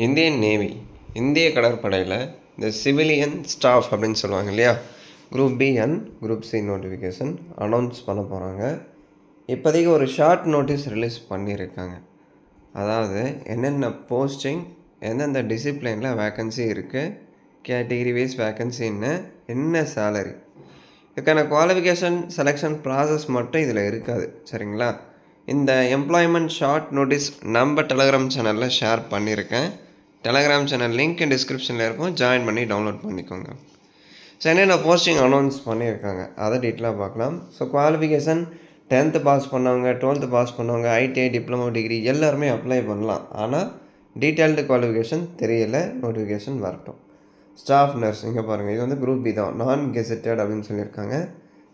Indian navy இந்திய கடற்படையில் இந்த சிவிலியன் ஸ்டாஃப் அப்படின்னு சொல்லுவாங்க இல்லையா, group B and group C notification announce பண்ண போகிறாங்க. இப்போதைக்கு ஒரு ஷார்ட் நோட்டீஸ் ரிலீஸ் பண்ணியிருக்காங்க. அதாவது என்னென்ன போஸ்டிங், எந்தெந்த டிசிப்ளினில் வேக்கன்சி இருக்குது, கேட்டகிரி வைஸ் வேக்கன்சின்னு, என்ன சேலரி, இதுக்கான குவாலிஃபிகேஷன் செலெக்ஷன் ப்ராசஸ் மட்டும் இதில் இருக்காது. சரிங்களா? இந்த எம்ப்ளாய்மெண்ட் ஷார்ட் நோட்டீஸ் நம்ம டெலகிராம் சேனலில் ஷேர் பண்ணியிருக்கேன். டெலகிராம் சேனல் லிங்க் டிஸ்கிரிப்ஷனில் இருக்கும், ஜாயின் பண்ணி டவுன்லோட் பண்ணிக்கோங்க. ஸோ என்னென்ன போஸ்டிங் அனௌன்ஸ் பண்ணியிருக்காங்க அதை டீட்டெயிலாக பார்க்கலாம். ஸோ குவாலிஃபிகேஷன் 10th பாஸ் பண்ணவங்க, 12th பாஸ் பண்ணவங்க, ஐடிஐ, டிப்ளமோ, டிகிரி எல்லாருமே அப்ளை பண்ணலாம். ஆனால் டீட்டெயில்டு குவாலிஃபிகேஷன் தெரியல, நோட்டிஃபிகேஷன் வரட்டும். ஸ்டாஃப் நர்ஸ் இங்கே பாருங்கள், இது வந்து குரூப் பி தான், நான் கெசட்டட் அப்படின்னு சொல்லியிருக்காங்க.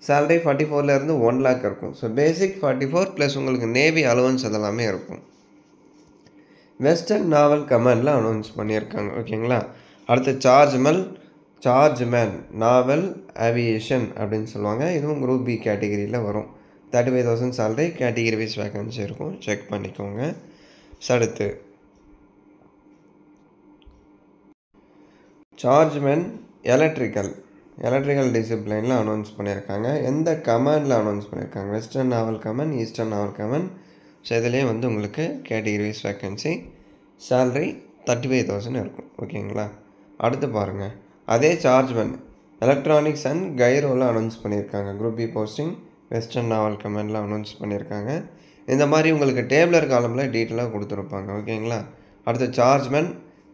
சேலரி 44,000 1 lakh இருக்கும். ஸோ பேசிக் 44 ப்ளஸ் உங்களுக்கு நேவி அலவன்ஸ் அதெல்லாமே இருக்கும். வெஸ்டர்ன் நாவல் கமாண்டில் அனௌன்ஸ் பண்ணியிருக்காங்க. ஓகேங்களா? அடுத்து சார்ஜ்மேன் நாவல் ஏவியேஷன் அப்படின்னு சொல்லுவாங்க. இதுவும் குரூப் பி கேட்டகிரியில் வரும். 35,000 சேலரி, கேட்டகிரி வைஸ் வேக்கன்சி இருக்கும், செக் பண்ணிக்கோங்க. அடுத்து சார்ஜ்மேன் எலக்ட்ரிக்கல் டிசிப்ளினில் அனௌன்ஸ் பண்ணியிருக்காங்க. எந்த கமாண்டில் அனௌன்ஸ் பண்ணியிருக்காங்க? வெஸ்டர்ன் நாவல் கமாண்ட், ஈஸ்டர்ன் நாவல் கமாண்ட். ஸோ இதுலேயே வந்து உங்களுக்கு கேட்டகிரி வைஸ் வேக்கன்சி, சேலரி 35,000 இருக்கும். ஓகேங்களா? அடுத்து பாருங்கள், அதே சார்ஜ்மேன் எலக்ட்ரானிக்ஸ் அண்ட் கைரோவில் அனௌன்ஸ் பண்ணியிருக்காங்க. குரூப் பி போஸ்டிங் வெஸ்டர்ன் நாவல் கமாண்டில் அனௌன்ஸ் பண்ணியிருக்காங்க. இந்த மாதிரி உங்களுக்கு டேபிளர் காலமில் டீட்டெயிலாக கொடுத்துருப்பாங்க. ஓகேங்களா? அடுத்து chargeman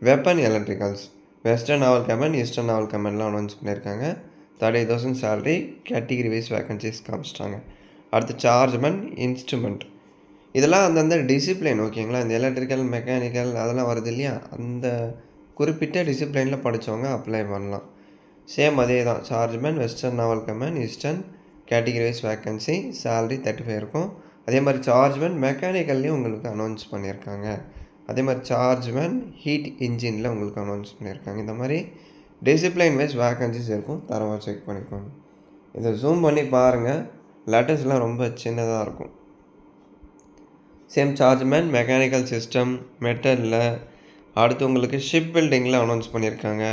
weapon electricals western naval command, eastern நாவல் கமாண்டில் அனௌன்ஸ் பண்ணியிருக்காங்க. 30,000 சேலரி, கேட்டகிரி வைஸ் வேக்கன்சிஸ் காமிச்சிட்டாங்க. அடுத்து சார்ஜ்மேன் இன்ஸ்ட்ருமெண்ட், இதெல்லாம் அந்தந்த டிசிப்ளின். ஓகேங்களா? இந்த எலக்ட்ரிக்கல், மெக்கானிக்கல் அதெல்லாம் வருது இல்லையா, அந்த குறிப்பிட்ட டிசிப்ளினில் படித்தவங்க அப்ளை பண்ணலாம். சேம் அதே தான், chargeman western naval command, eastern, category wise vacancy, salary 35 இருக்கும். அதே மாதிரி சார்ஜ்மேன் மெக்கானிக்கல்லையும் உங்களுக்கு அனௌன்ஸ் பண்ணியிருக்காங்க. அதே மாதிரி சார்ஜ்மேன் ஹீட் இன்ஜினில் உங்களுக்கு அனௌன்ஸ் பண்ணியிருக்காங்க. இந்த மாதிரி டிசிப்ளின் வைஸ் வேக்கன்சிஸ் இருக்கும், தரமாக செக் பண்ணிக்கோங்க. இதை ஜூம் பண்ணி பாருங்கள், லெட்டர்ஸ்லாம் ரொம்ப சின்னதாக இருக்கும். சேம் சார்ஜ்மேன் மெக்கானிக்கல் சிஸ்டம் மெட்டலில். அடுத்து உங்களுக்கு ஷிப் பில்டிங்கில் அனௌன்ஸ் பண்ணியிருக்காங்க.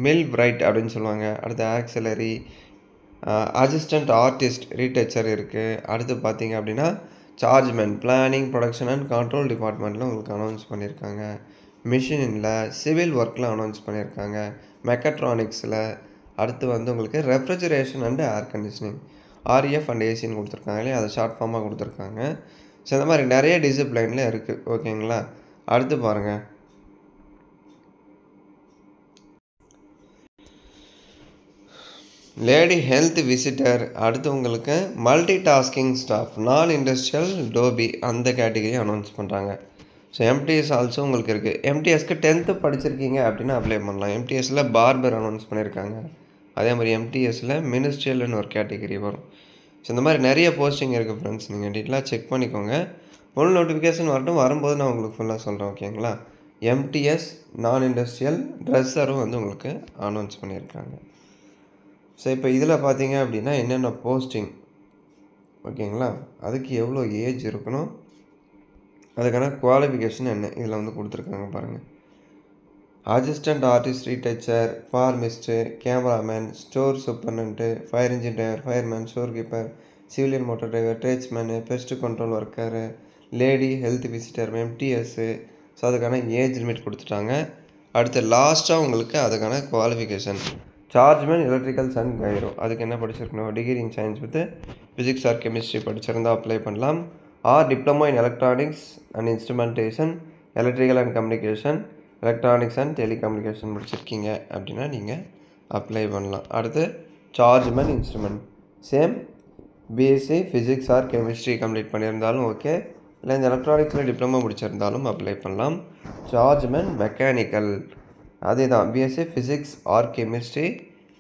மில் பிரைட் அப்படின்னு சொல்லுவாங்க. அடுத்து ஆக்சிலரி, அசிஸ்டண்ட் ஆர்டிஸ்ட், ரீடச்சர் இருக்குது. அடுத்து பார்த்தீங்க அப்படின்னா chargeman planning, production and control டிபார்ட்மெண்ட்டில் உங்களுக்கு அனௌன்ஸ் பண்ணியிருக்காங்க. மிஷினில், சிவில் ஒர்க்கில் அனௌன்ஸ் பண்ணியிருக்காங்க. மெக்கட்ரானிக்ஸில். அடுத்து வந்து உங்களுக்கு refrigeration and air conditioning, RF and ஏசின்னு கொடுத்துருக்காங்க இல்லையா, அதை ஷார்ட் ஃபார்மாக கொடுத்துருக்காங்க. ஸோ இந்த மாதிரி நிறைய டிசிப்ளைனில் இருக்குது. ஓகேங்களா? அடுத்து பாருங்கள், லேடி ஹெல்த் விசிட்டர். அடுத்து உங்களுக்கு மல்டி டாஸ்கிங் ஸ்டாஃப், நான் இண்டஸ்ட்ரியல் டோபி அந்த கேட்டகிரி அனௌன்ஸ் பண்ணுறாங்க. ஸோ எம்டிஎஸ் ஆல்சோ உங்களுக்கு இருக்குது. எம்டிஎஸ்க்கு 10th படிச்சிருக்கீங்க அப்படின்னா அப்ளை பண்ணலாம். எம்டிஎஸில் பார்பர் அனௌன்ஸ் பண்ணியிருக்காங்க. அதே மாதிரி எம்டிஎஸில் மினிஸ்ட்ரியல்னு ஒரு கேட்டகிரி வரும். ஸோ இந்த மாதிரி நிறைய போஸ்டிங் இருக்குது ஃப்ரெண்ட்ஸ், நீங்கள் டீட்டெயிலாக செக் பண்ணிக்கோங்க. ஃபுல் நோட்டிஃபிகேஷன் வரட்டும், வரும்போது நான் உங்களுக்கு ஃபுல்லாக சொல்கிறேன். ஓகேங்களா? எம்டிஎஸ் நான் இண்டஸ்ட்ரியல் ட்ரெஸ்ஸரும் வந்து உங்களுக்கு அனௌன்ஸ் பண்ணியிருக்காங்க. ஸோ இப்போ இதில் பார்த்தீங்க அப்படின்னா என்னென்ன போஸ்டிங், ஓகேங்களா, அதுக்கு எவ்வளோ ஏஜ் இருக்கணும், அதுக்கான குவாலிஃபிகேஷன் என்ன, இதில் வந்து கொடுத்துருக்காங்க பாருங்கள். Assistant artist, retoucher, pharmacist, cameraman, store superintendent, fire engine driver, fireman, store keeper, civilian motor driver, tradesman, pest control worker, lady health visitor, MTS. So அதுக்கான ஏஜ் லிமிட் கொடுத்துட்டாங்க. அடுத்து லாஸ்ட்டாக உங்களுக்கு அதுக்கான qualification, chargeman electricals and gyro, அதுக்கு என்ன படிச்சிருக்கணும், degree in science with physics or chemistry படிச்சிருந்தால் அப்ளை பண்ணலாம். Or diploma in electronics and instrumentation, electrical and communication, electronics and telecommunication முடிச்சிருக்கீங்க அப்படின்னா நீங்கள் அப்ளை பண்ணலாம். அடுத்து chargeman instrument, same BSc physics or chemistry complete பண்ணியிருந்தாலும் ஓகே, இல்லை இந்த எலக்ட்ரானிக்ஸில் டிப்ளமோ முடிச்சிருந்தாலும் அப்ளை பண்ணலாம். சார்ஜ்மேன் மெக்கானிக்கல், அதே தான், BSc physics or chemistry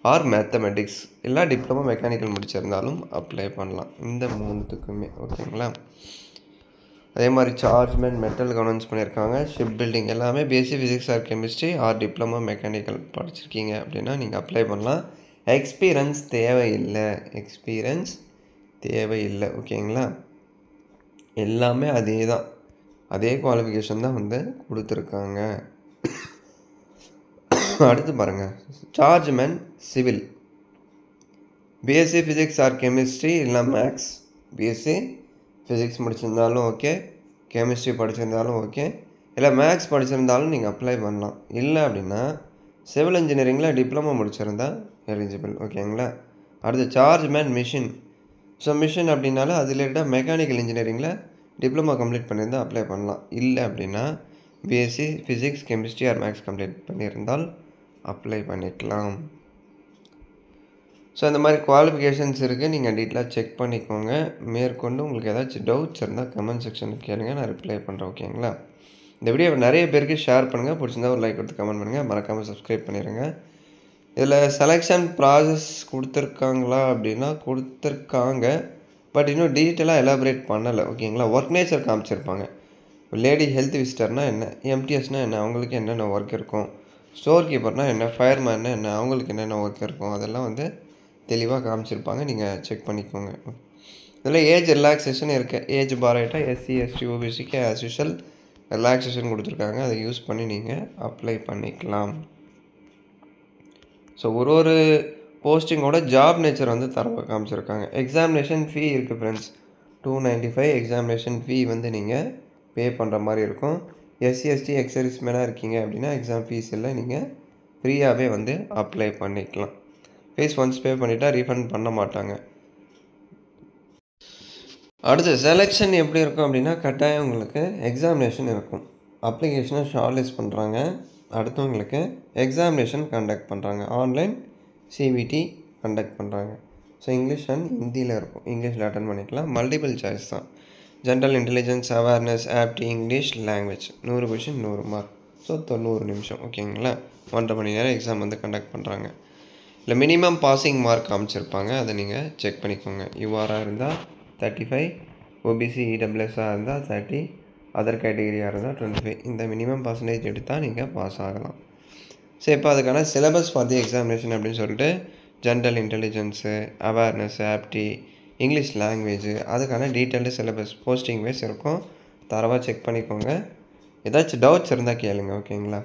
R mathematics, இல்லை டிப்ளமோ மெக்கானிக்கல் முடிச்சிருந்தாலும் அப்ளை பண்ணலாம். இந்த 3த்துக்குமே. ஓகேங்களா? அதே மாதிரி சார்ஜ்மேன் மெட்டலுக்கு அனௌன்ஸ் பண்ணியிருக்காங்க. ஷிப் பில்டிங் எல்லாமே BSc physics or chemistry R diploma mechanical படிச்சிருக்கீங்க அப்படின்னா நீங்கள் அப்ளை பண்ணலாம். எக்ஸ்பீரியன்ஸ் தேவையில்லை. ஓகேங்களா? எல்லாமே அதே தான், அதே குவாலிஃபிகேஷன் தான் வந்து கொடுத்துருக்காங்க. அடுத்து பாருங்கள், chargeman civil, BSc physics or chemistry இல்லை மேக்ஸ். பிஎஸ்சி ஃபிசிக்ஸ் முடிச்சிருந்தாலும் ஓகே, கெமிஸ்ட்ரி படிச்சிருந்தாலும் ஓகே, இல்லை மேக்ஸ் படிச்சிருந்தாலும் நீங்கள் அப்ளை பண்ணலாம். இல்லை அப்படின்னா சிவில் இன்ஜினியரிங்கில் டிப்ளமோ முடிச்சிருந்தா எலிஜிபிள். ஓகேங்களா. அடுத்து சார்ஜ்மேன் மிஷின். ஸோ மிஷின் அப்படின்னாலும் அது ரிலேட்டடாக மெக்கானிக்கல் இன்ஜினியரிங்கில் டிப்ளமோ கம்ப்ளீட் பண்ணியிருந்தால் அப்ளை பண்ணலாம். இல்லை அப்படின்னா BSc physics chemistry or maths complete பண்ணியிருந்தால் அப்ளை பண்ணிக்கலாம். ஸோ இந்த மாதிரி குவாலிஃபிகேஷன்ஸ் இருக்குது, நீங்கள் டீட்டெயிலாக செக் பண்ணிக்கோங்க. மேற்கொண்டு உங்களுக்கு ஏதாச்சும் டவுட்ஸ் இருந்தால் கமெண்ட் செக்ஷனுக்கு கேளுங்க, நான் ரிப்ளை பண்ணுறேன். ஓகேங்களா. இந்த வீடியோ நிறைய பேருக்கு ஷேர் பண்ணுங்கள், பிடிச்சிருந்தா ஒரு லைக் கொடுத்து கமெண்ட் பண்ணுங்கள், மறக்காமல் சப்ஸ்கிரைப் பண்ணிடுங்க. இதில் செலெக்ஷன் ப்ராசஸ் கொடுத்துருக்காங்களா அப்படின்னா கொடுத்துருக்காங்க, பட் இன்னும் டீட்டெயிலாக எலாபரேட் பண்ணலை. ஓகேங்களா. ஒர்க் நேச்சர் காமிச்சிருப்பாங்க. லேடி ஹெல்த் விசிட்டர்னால் என்ன, எம்டிஎஸ்னால் என்ன, அவங்களுக்கு என்னென்ன ஒர்க் இருக்கும், ஸ்டோர் கீப்பர்னால் என்ன, ஃபயர்மேன்னா என்ன, அவங்களுக்கு என்னென்ன ஒர்க் இருக்கும், அதெல்லாம் வந்து தெளிவாக காமிச்சிருப்பாங்க. நீங்கள் செக் பண்ணிக்கோங்க. இதில் ஏஜ் ரிலாக்ஸேஷன் இருக்குது. ஏஜ் பாராயிட்டா எஸ்சி எஸ்டி ஓபிசிக்கு ஆஸ் யூஷுவல் ரிலாக்ஸேஷன் கொடுத்துருக்காங்க. அதை யூஸ் பண்ணி நீங்கள் அப்ளை பண்ணிக்கலாம். ஸோ ஒரு போஸ்டிங்கோட ஜாப் நேச்சர் வந்து தரவை காமிச்சிருக்காங்க. எக்ஸாமினேஷன் ஃபீ இருக்குது ஃப்ரெண்ட்ஸ், 295 எக்ஸாமினேஷன் ஃபீ வந்து நீங்கள் பே பண்ணுற மாதிரி இருக்கும். எஸ்சி எஸ்டி எக்ஸர்விஸ்மேனாக இருக்கீங்க அப்படின்னா எக்ஸாம் ஃபீஸ் இல்லை, நீங்கள் ஃப்ரீயாகவே வந்து அப்ளை பண்ணிக்கலாம். ஃபீஸ் ஒன்ஸ் பே பண்ணிவிட்டால் ரீஃபண்ட் பண்ண மாட்டாங்க. அடுத்து செலெக்ஷன் எப்படி இருக்கும் அப்படின்னா கட்டாயம் உங்களுக்கு எக்ஸாமினேஷன் இருக்கும். அப்ளிகேஷனை ஷார்ட்லிஸ்ட் பண்ணுறாங்க. அடுத்தவங்களுக்கு எக்ஸாமினேஷன் கண்டக்ட் பண்ணுறாங்க. ஆன்லைன் சிவிடி கண்டக்ட் பண்ணுறாங்க. ஸோ இங்கிலீஷ் அண்ட் ஹிந்தியில் இருக்கும். இங்கிலீஷில் அட்டன் பண்ணிக்கலாம். மல்டிபிள் சாய்ஸ் தான். General intelligence, awareness, apti, English, language. 100 question 100 mark. So 90 நிமிஷம். ஓகேங்களா. 1.5 மணி நேரம் எக்ஸாம் வந்து கண்டக்ட் பண்ணுறாங்க. இல்லை மினிமம் பாசிங் மார்க் காமிச்சிருப்பாங்க, அதை நீங்கள் செக் பண்ணிக்கோங்க. யூஆராக இருந்தால் 35, ஓபிசி இடபிள்யூஎஸ்ஸாக இருந்தால் 30, அதர் கேட்டகிரியாக இருந்தால் 25. இந்த மினிமம் பர்சன்டேஜ் எடுத்தால் நீங்கள் பாஸ் ஆகலாம். ஸோ இப்போ அதுக்கான சிலபஸ் பார்த்து எக்ஸாமினேஷன் அப்படின்னு சொல்லிட்டு general intelligence, awareness, apti, English language, அதுக்கான டீட்டெயில்டு சிலபஸ் போஸ்டிங் வைஸ் இருக்கும். தரவாக செக் பண்ணிக்கோங்க. ஏதாச்சும் டவுட்ஸ் இருந்தால் கேளுங்க. ஓகேங்களா.